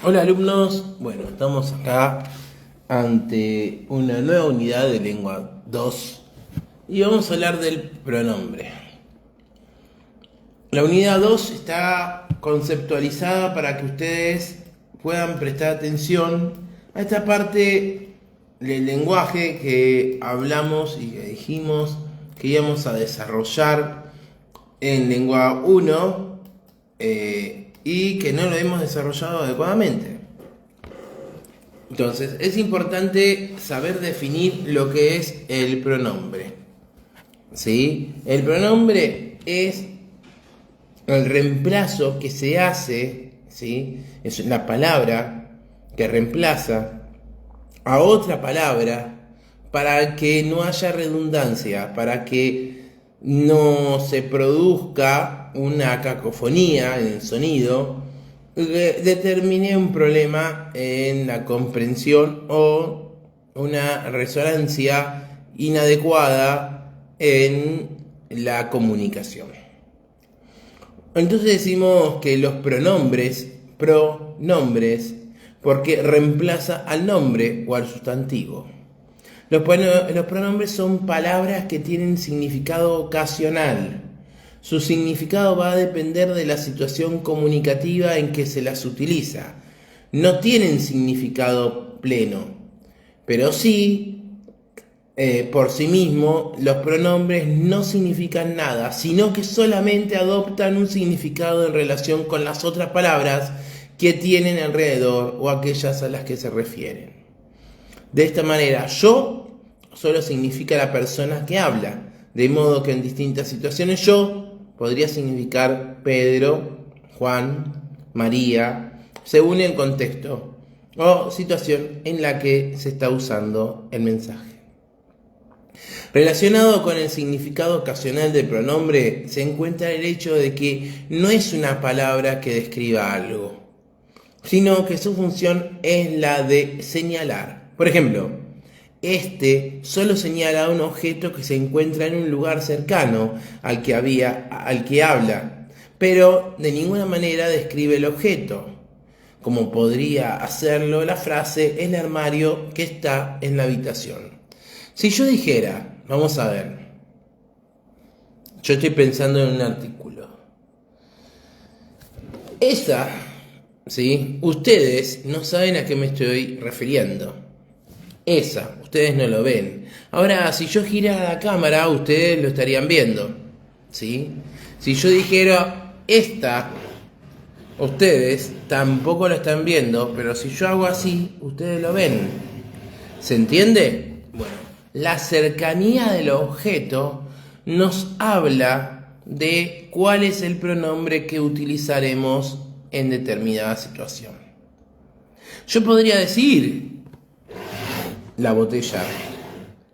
Hola alumnos, bueno, estamos acá ante una nueva unidad de lengua 2 y vamos a hablar del pronombre. La unidad 2 está conceptualizada para que ustedes puedan prestar atención a esta parte del lenguaje que hablamos y que dijimos que íbamos a desarrollar en lengua 1 y que no lo hemos desarrollado adecuadamente. Entonces, es importante saber definir lo que es el pronombre. ¿Sí? El pronombre es el reemplazo que se hace, ¿sí? Es la palabra que reemplaza a otra palabra para que no haya redundancia, para que no se produzca una cacofonía en el sonido que determine un problema en la comprensión o una resonancia inadecuada en la comunicación. Entonces decimos que los pronombres porque reemplaza al nombre o al sustantivo. Los pronombres son palabras que tienen significado ocasional. Su significado va a depender de la situación comunicativa en que se las utiliza. No tienen significado pleno, pero sí, por sí mismo, los pronombres no significan nada, sino que solamente adoptan un significado en relación con las otras palabras que tienen alrededor o aquellas a las que se refieren. De esta manera, yo solo significa la persona que habla, de modo que en distintas situaciones yo podría significar Pedro, Juan, María, según el contexto o situación en la que se está usando el mensaje. Relacionado con el significado ocasional del pronombre se encuentra el hecho de que no es una palabra que describa algo, sino que su función es la de señalar. Por ejemplo, este solo señala un objeto que se encuentra en un lugar cercano al que habla, pero de ninguna manera describe el objeto, como podría hacerlo la frase "el armario que está en la habitación". Si yo dijera, vamos a ver, yo estoy pensando en un artículo. ¿Sí? Ustedes no saben a qué me estoy refiriendo. Ustedes no lo ven. Ahora, si yo girara la cámara, ustedes lo estarían viendo, ¿sí? Si yo dijera ustedes tampoco lo están viendo, pero si yo hago así, ustedes lo ven. ¿Se entiende? Bueno, la cercanía del objeto nos habla de cuál es el pronombre que utilizaremos en determinada situación. Yo podría decir la botella,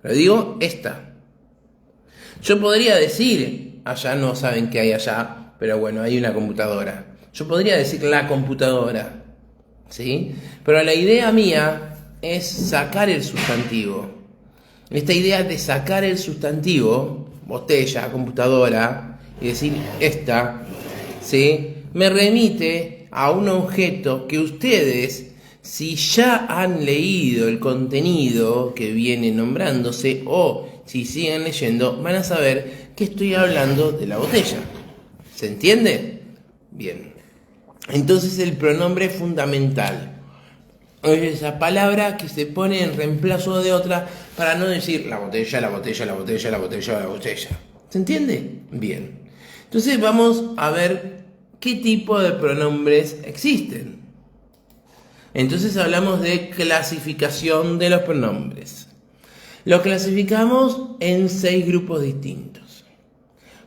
pero digo esta. Yo podría decir, allá no saben qué hay allá, pero bueno, hay una computadora. Yo podría decir la computadora, ¿sí? Pero la idea mía es sacar el sustantivo. Esta idea de sacar el sustantivo, botella, computadora, y decir esta, ¿sí? Me remite a un objeto que ustedes, si ya han leído el contenido que viene nombrándose o si siguen leyendo, van a saber que estoy hablando de la botella. ¿Se entiende? Bien. Entonces el pronombre es fundamental. Es esa palabra que se pone en reemplazo de otra para no decir la botella, la botella, la botella, la botella, la botella. ¿Se entiende? Bien. Entonces vamos a ver qué tipo de pronombres existen. Entonces hablamos de clasificación de los pronombres. Lo clasificamos en 6 grupos distintos.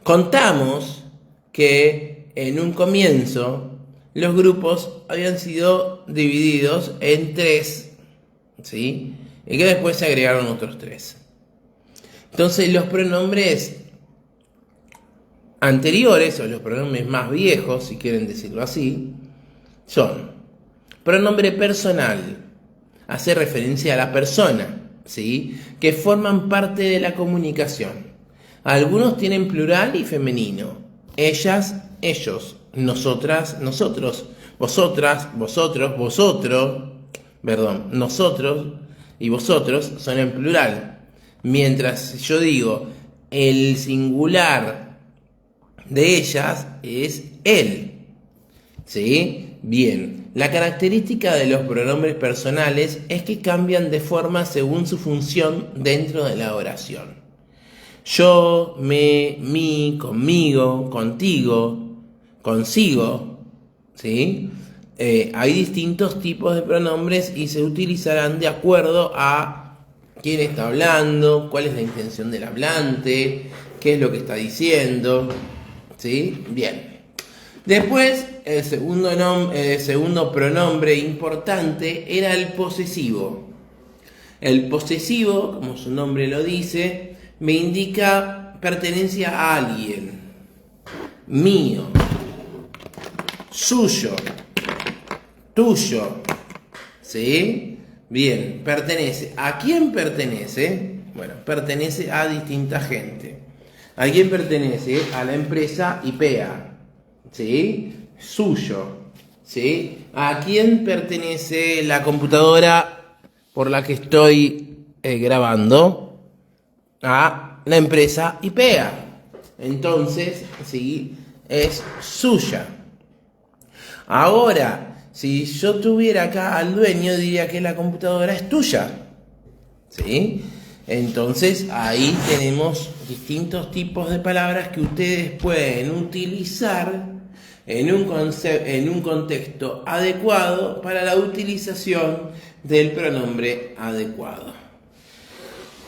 Contamos que en un comienzo los grupos habían sido divididos en 3, ¿sí? Y que después se agregaron otros 3. Entonces los pronombres anteriores, o los pronombres más viejos, si quieren decirlo así, son pronombre personal, hace referencia a la persona, ¿sí? Que forman parte de la comunicación. Algunos tienen plural y femenino. Ellas, ellos. Nosotras, nosotros. vosotras, vosotros, nosotros y vosotros son en plural. Mientras yo digo el singular de ellas es él. ¿Sí? Bien. La característica de los pronombres personales es que cambian de forma según su función dentro de la oración. Yo, me, mí, conmigo, contigo, consigo, ¿sí? Hay distintos tipos de pronombres y se utilizarán de acuerdo a quién está hablando, cuál es la intención del hablante, qué es lo que está diciendo, ¿sí? Bien. Después, el segundo pronombre importante era el posesivo. El posesivo, como su nombre lo dice, me indica pertenencia a alguien. Mío, suyo, tuyo. ¿Sí? Bien, pertenece. ¿A quién pertenece? Bueno, pertenece a distinta gente. ¿A quién pertenece? A la empresa IPEA. ¿Sí? Suyo. ¿Sí? ¿A quién pertenece la computadora por la que estoy grabando? A la empresa IPEA. Entonces, sí, es suya. Ahora, si yo tuviera acá al dueño, diría que la computadora es tuya. ¿Sí? Entonces, ahí tenemos distintos tipos de palabras que ustedes pueden utilizar en un contexto adecuado para la utilización del pronombre adecuado.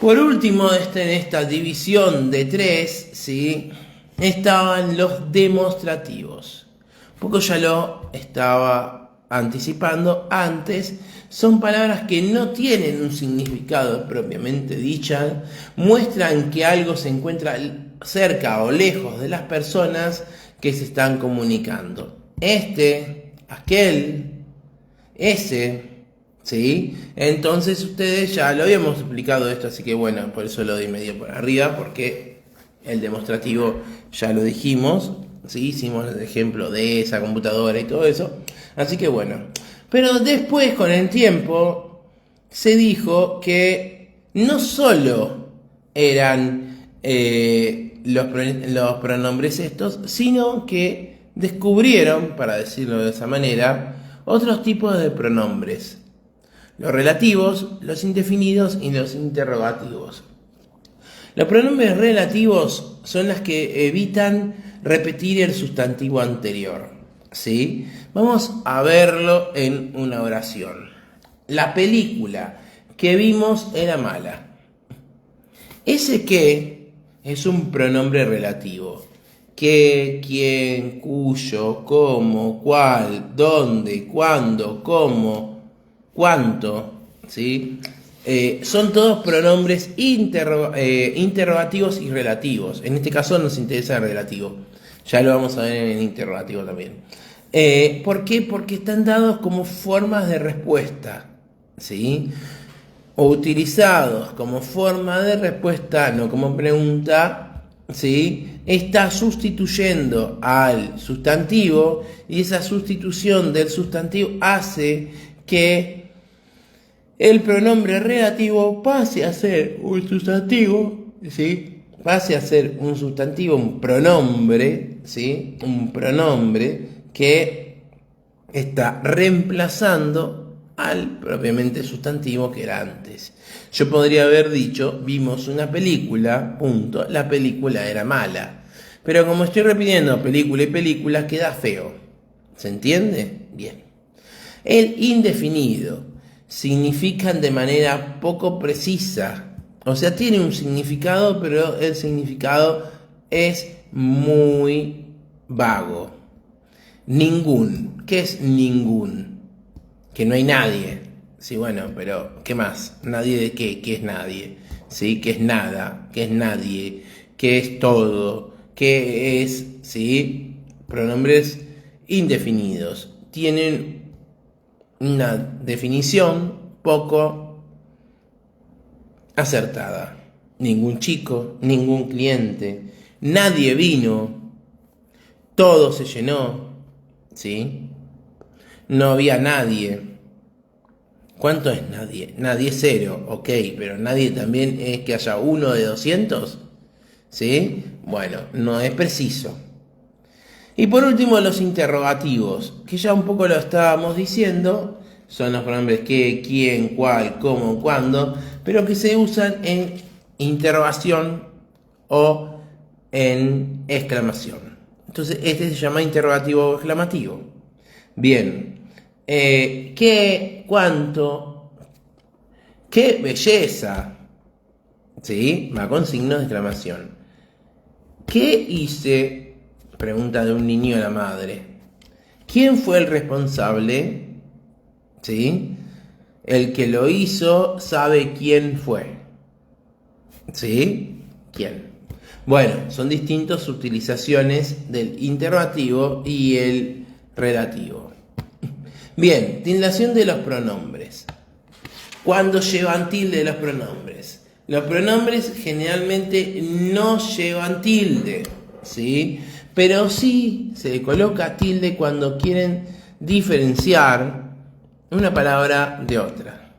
Por último, en esta división de 3, ¿sí?, estaban los demostrativos. Un poco ya lo estaba anticipando antes. Son palabras que no tienen un significado propiamente dicha, muestran que algo se encuentra cerca o lejos de las personas que se están comunicando. Este, aquel, ese, ¿sí? Entonces ustedes ya lo habíamos explicado esto, así que bueno, por eso lo doy medio por arriba, porque el demostrativo ya lo dijimos, ¿sí? Hicimos el ejemplo de esa computadora y todo eso, así que bueno. Pero después, con el tiempo, se dijo que no solo eran los pronombres estos, sino que descubrieron, para decirlo de esa manera, otros tipos de pronombres: los relativos, los indefinidos y los interrogativos. Los pronombres relativos son las que evitan repetir el sustantivo anterior, ¿sí? Vamos a verlo en una oración. La película que vimos era mala. Ese que es un pronombre relativo. ¿Qué, quién, cuyo, cómo, cuál, dónde, cuándo, cómo, cuánto, ¿sí? Son todos pronombres interrogativos y relativos. En este caso nos interesa el relativo. Ya lo vamos a ver en el interrogativo también. ¿Por qué? Porque están dados como formas de respuesta, ¿sí? O utilizados como forma de respuesta, no como pregunta, ¿sí? Está sustituyendo al sustantivo, y esa sustitución del sustantivo hace que el pronombre relativo pase a ser un sustantivo, ¿sí? Pase a ser un sustantivo, un pronombre, ¿sí? Un pronombre que está reemplazando al propiamente sustantivo que era antes. Yo podría haber dicho, vimos una película, punto, la película era mala. Pero como estoy repitiendo película y película, queda feo. ¿Se entiende? Bien. El indefinido significan de manera poco precisa. O sea, tiene un significado, pero el significado es muy vago. Ningún. ¿Qué es ningún? Que no hay nadie. Sí, bueno, pero ¿qué más? ¿Nadie de qué? ¿Qué es nadie? ¿Sí? ¿Qué es nada? ¿Qué es nadie? ¿Qué es todo? ¿Qué es? ¿Sí? Pronombres indefinidos. Tienen una definición poco acertada. Ningún chico, ningún cliente, nadie vino, todo se llenó, ¿sí? no había nadie. ¿Cuánto es nadie? Nadie es 0, ok, pero nadie también es que haya 1 de 200, ¿sí? Bueno, no es preciso. Y por último, los interrogativos, que ya un poco lo estábamos diciendo, son los pronombres qué, quién, cuál, cómo, cuándo, pero que se usan en interrogación o en exclamación. Entonces, este se llama interrogativo o exclamativo. Bien, ¿qué, cuánto, qué belleza? ¿Sí? Va con signos de exclamación. ¿Qué hice? Pregunta de un niño a la madre. ¿Quién fue el responsable? ¿Sí? El que lo hizo sabe quién fue. ¿Sí? ¿Quién? Bueno, son distintas utilizaciones del interrogativo y el relativo. Bien, tildación de los pronombres. ¿Cuándo llevan tilde los pronombres? Los pronombres generalmente no llevan tilde, ¿sí? Pero sí se le coloca tilde cuando quieren diferenciar una palabra de otra.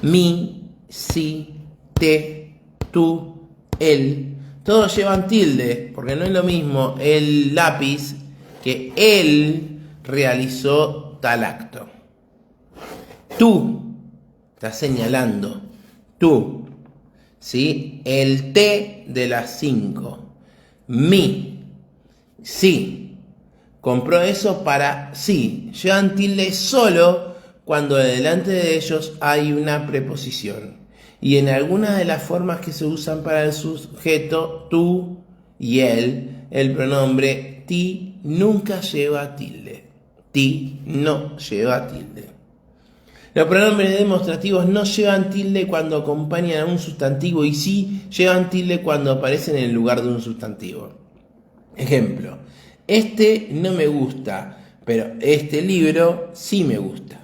Mi, si, te, tú, él. Todos llevan tilde, porque no es lo mismo el lápiz que él realizó tal acto. Tú, estás señalando, tú, ¿sí? El té de las 5. Mi, sí. Compró eso para sí. Llevan tilde solo cuando delante de ellos hay una preposición. Y en algunas de las formas que se usan para el sujeto tú y él, el pronombre ti nunca lleva tilde. Ti no lleva tilde. Los pronombres demostrativos no llevan tilde cuando acompañan a un sustantivo y sí llevan tilde cuando aparecen en el lugar de un sustantivo. Ejemplo, este no me gusta, pero este libro sí me gusta.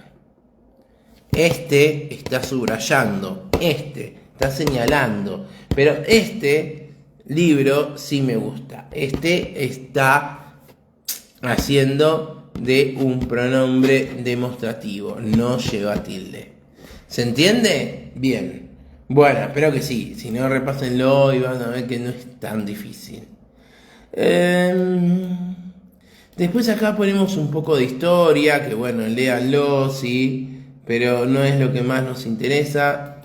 Este está subrayando, este está señalando, pero este libro sí me gusta. Este está haciendo de un pronombre demostrativo, no lleva tilde. ¿Se entiende? Bien. Bueno, espero que sí. Si no, repásenlo y van a ver que no es tan difícil. Después acá ponemos un poco de historia, que bueno, léanlo, sí, pero no es lo que más nos interesa.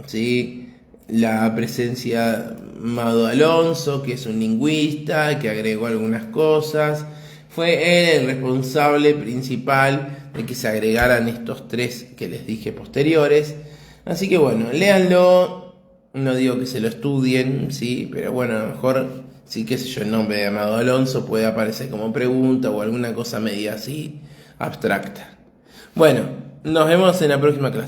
Sí, la presencia Mado Alonso, que es un lingüista, que agregó algunas cosas. Fue él el responsable principal de que se agregaran estos 3 que les dije posteriores. Así que bueno, léanlo. No digo que se lo estudien, sí, pero bueno, a lo mejor, sí, qué sé yo, el nombre de Amado Alonso puede aparecer como pregunta o alguna cosa media así abstracta. Bueno, nos vemos en la próxima clase.